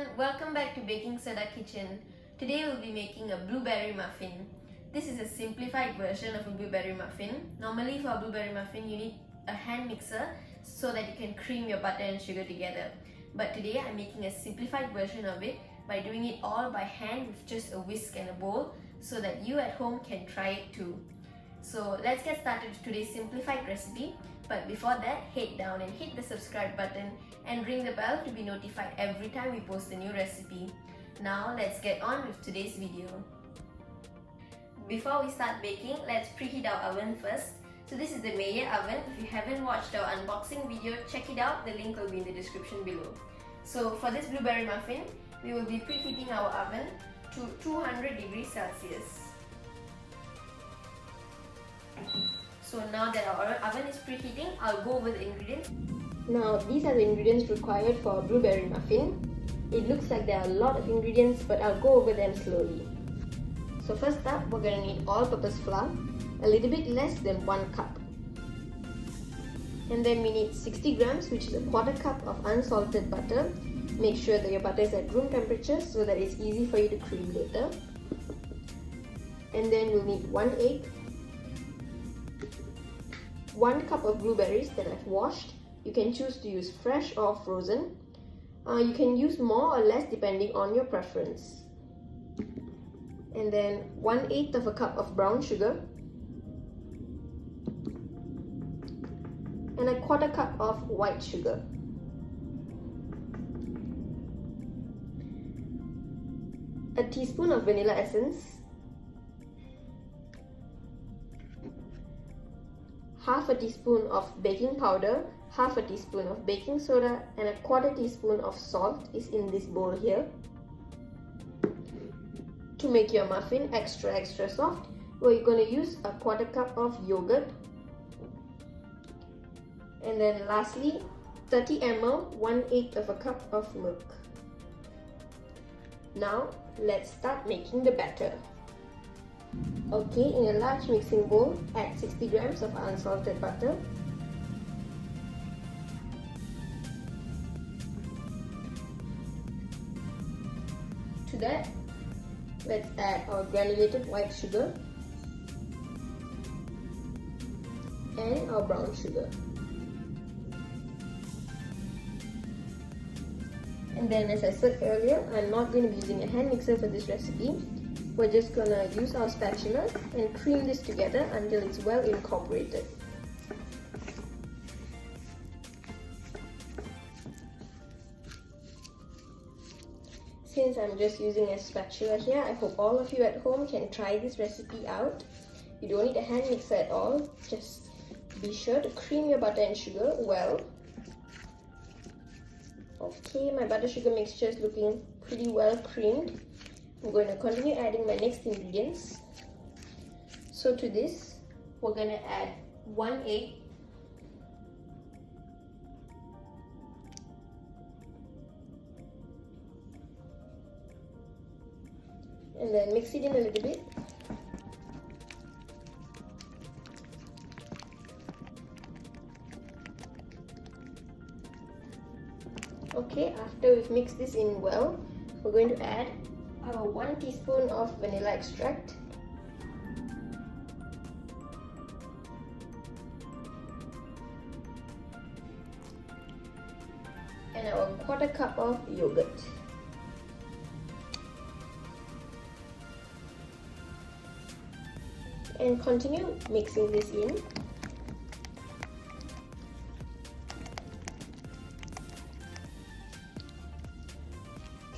everyone, welcome back to Baking Soda Kitchen. Today we'll be making a blueberry muffin. This is a simplified version of a blueberry muffin. Normally for a blueberry muffin you need a hand mixer so that you can cream your butter and sugar together. But today I'm making a simplified version of it by doing it all by hand with just a whisk and a bowl so that you at home can try it too. So let's get started with today's simplified recipe. But before that, head down and hit the subscribe button and ring the bell to be notified every time we post a new recipe. Now let's get on with today's video. Before we start baking, let's preheat our oven first. So this is the Mayer oven. If you haven't watched our unboxing video, check it out. The link will be in the description below. So for this blueberry muffin, we will be preheating our oven to 200 degrees Celsius. So now that our oven is preheating, I'll go over the ingredients. Now these are the ingredients required for a blueberry muffin. It looks like there are a lot of ingredients, but I'll go over them slowly. So first up, we're going to need all-purpose flour, a little bit less than 1 cup. And then we need 60 grams, which is a quarter cup of unsalted butter. Make sure that your butter is at room temperature so that it's easy for you to cream later. And then we'll need 1 egg, 1 cup of blueberries that I've washed. You can choose to use fresh or frozen. You can use more or less depending on your preference. And then 1/8 of a cup of brown sugar and a quarter cup of white sugar. A teaspoon of vanilla essence, half a teaspoon of baking powder, half a teaspoon of baking soda, and a quarter teaspoon of salt is in this bowl here. To make your muffin extra soft, we're going to use a quarter cup of yogurt. And then lastly, 30 ml, 1/8 of a cup of milk. Now let's start making the batter. Okay, in a large mixing bowl, add 60 grams of unsalted butter. To that, let's add our granulated white sugar and our brown sugar. And then, as I said earlier, I'm not going to be using a hand mixer for this recipe. We're just going to use our spatula and cream this together until it's well incorporated. Since I'm just using a spatula here, I hope all of you at home can try this recipe out. You don't need a hand mixer at all. Just be sure to cream your butter and sugar well. Okay, my butter sugar mixture is looking pretty well creamed. I'm going to continue adding my next ingredients. So to this, we're going to add 1 egg, and then mix it in a little bit. Okay, after we've mixed this in well, we're going to add our 1 teaspoon of vanilla extract, and our quarter cup of yogurt. And continue mixing this in.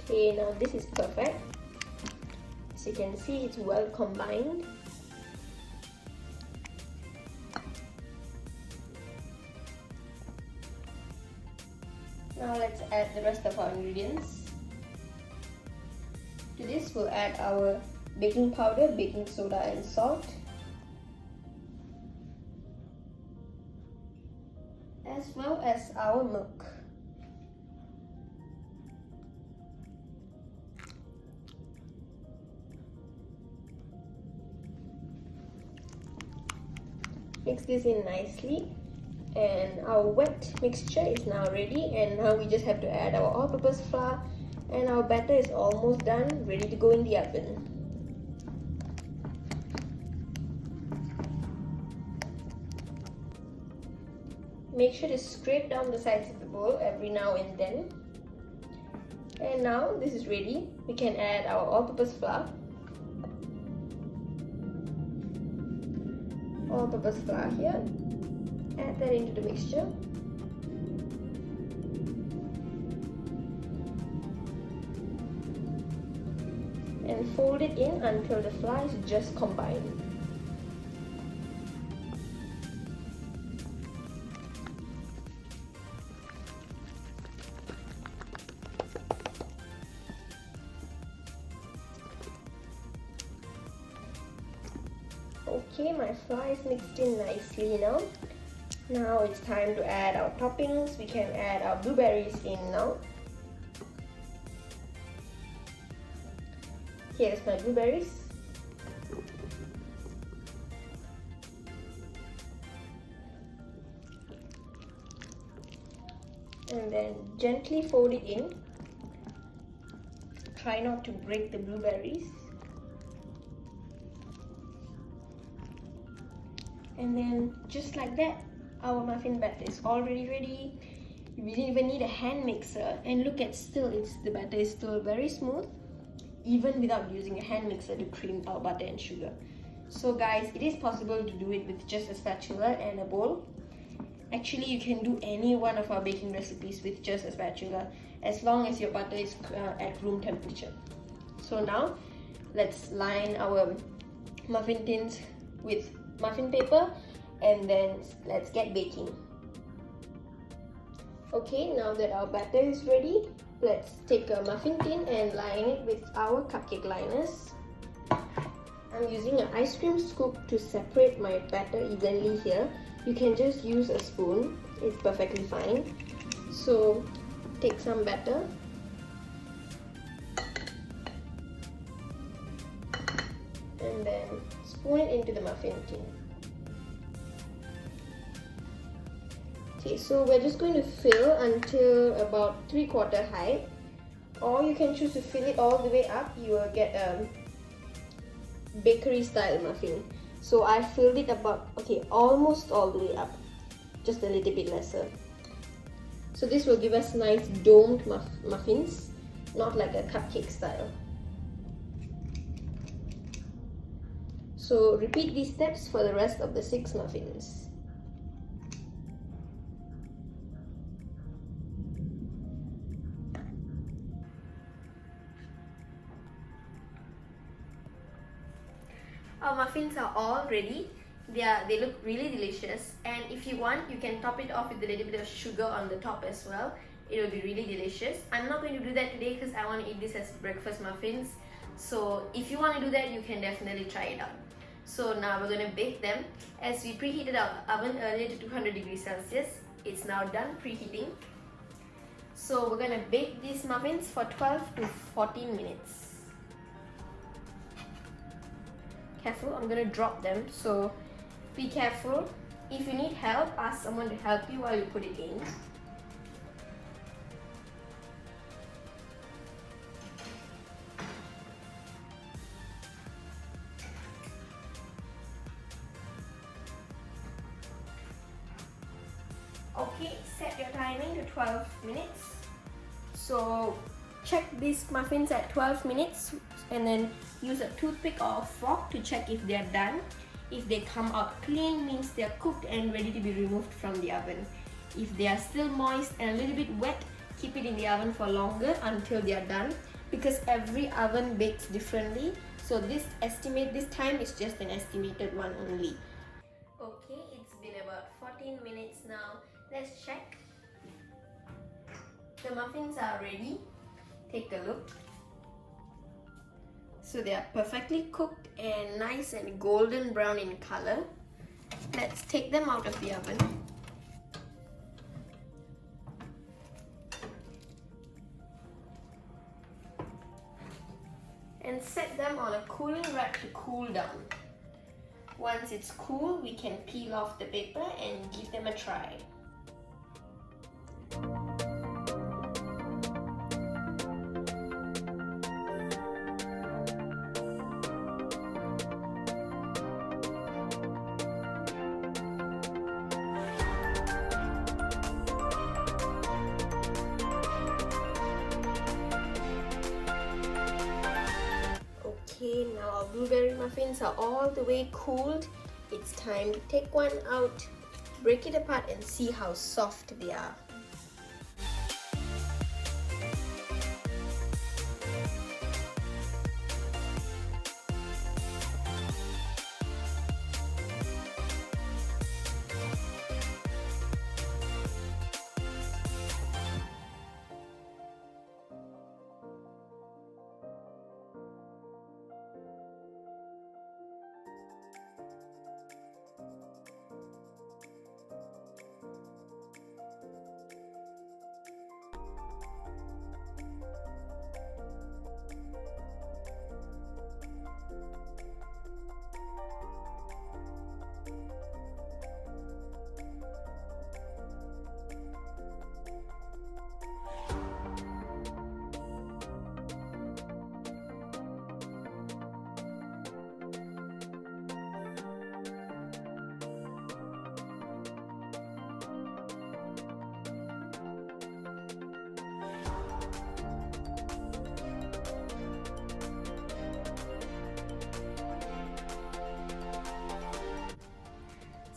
Okay, now this is perfect. As you can see, it's well combined. Now let's add the rest of our ingredients. To this, we'll add our baking powder, baking soda, and salt, as well as our milk. Mix this in nicely, and our wet mixture is now ready, and now we just have to add our all-purpose flour And our batter is almost done, ready to go in the oven. Make sure to scrape down the sides of the bowl every now and then. And now this is ready. We can add our all-purpose flour. All-purpose flour here. Add that into the mixture. And fold it in until the flour is just combined. Okay, my flour is mixed in nicely now. Now it's time to add our toppings. We can add our blueberries in now. Here's my blueberries. And then gently fold it in. Try not to break the blueberries. And then just like that, our muffin batter is already ready. We didn't even need a hand mixer, and look at the batter is still very smooth, even without using a hand mixer to cream our butter and sugar. So guys, it is possible to do it with just a spatula and a bowl. Actually, you can do any one of our baking recipes with just a spatula, as long as your butter is at room temperature. So now, let's line our muffin tins with muffin paper, and then let's get baking. Okay, now that our batter is ready, let's take a muffin tin and line it with our cupcake liners. I'm using an ice cream scoop to separate my batter evenly here. You can just use a spoon, it's perfectly fine. So take some batter and then spoon it into the muffin tin. Okay, so we're just going to fill until about 3/4 height, or you can choose to fill it all the way up. You will get a bakery style muffin. So I filled it about, almost all the way up, just a little bit lesser. So this will give us nice domed muffins, not like a cupcake style. So repeat these steps for the rest of the 6 muffins. Our muffins are all ready. They look really delicious, and if you want, you can top it off with a little bit of sugar on the top as well. It will be really delicious. I'm not going to do that today because I want to eat this as breakfast muffins. So if you want to do that, you can definitely try it out. So now we're going to bake them. As we preheated our oven earlier to 200 degrees Celsius, it's now done preheating. So we're going to bake these muffins for 12 to 14 minutes. Careful, I'm gonna drop them, so be careful. If you need help, ask someone to help you while you put it in. Okay, set your timing to 12 minutes. So check these muffins at 12 minutes and then use a toothpick or a fork to check if they are done. If they come out clean, means they are cooked and ready to be removed from the oven. If they are still moist and a little bit wet, keep it in the oven for longer until they are done, because every oven bakes differently. So this time is just an estimated one only. Okay, it's been about 14 minutes now. Let's check. The muffins are ready. Take a look. So they are perfectly cooked and nice and golden brown in color. Let's take them out of the oven. And set them on a cooling rack to cool down. Once it's cool, we can peel off the paper and give them a try. blueberry muffins are all the way cooled, it's time to take one out, break it apart and see how soft they are.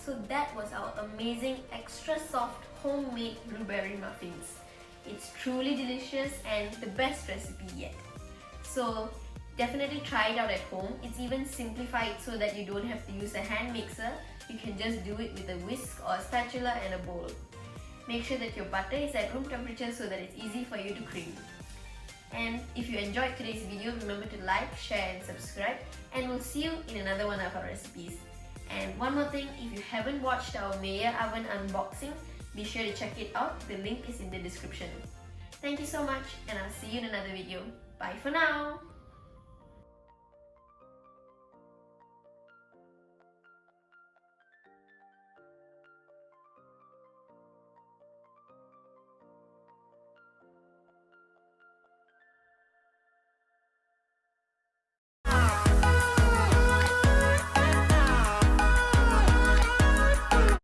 So that was our amazing extra soft homemade blueberry muffins. It's truly delicious and the best recipe yet. So definitely try it out at home. It's even simplified so that you don't have to use a hand mixer. You can just do it with a whisk or a spatula and a bowl. Make sure that your butter is at room temperature so that it's easy for you to cream. And if you enjoyed today's video, remember to like, share and subscribe, and we'll see you in another one of our recipes. And one more thing, if you haven't watched our Mayer oven unboxing, be sure to check it out. The link is in the description. Thank you so much and I'll see you in another video. Bye for now!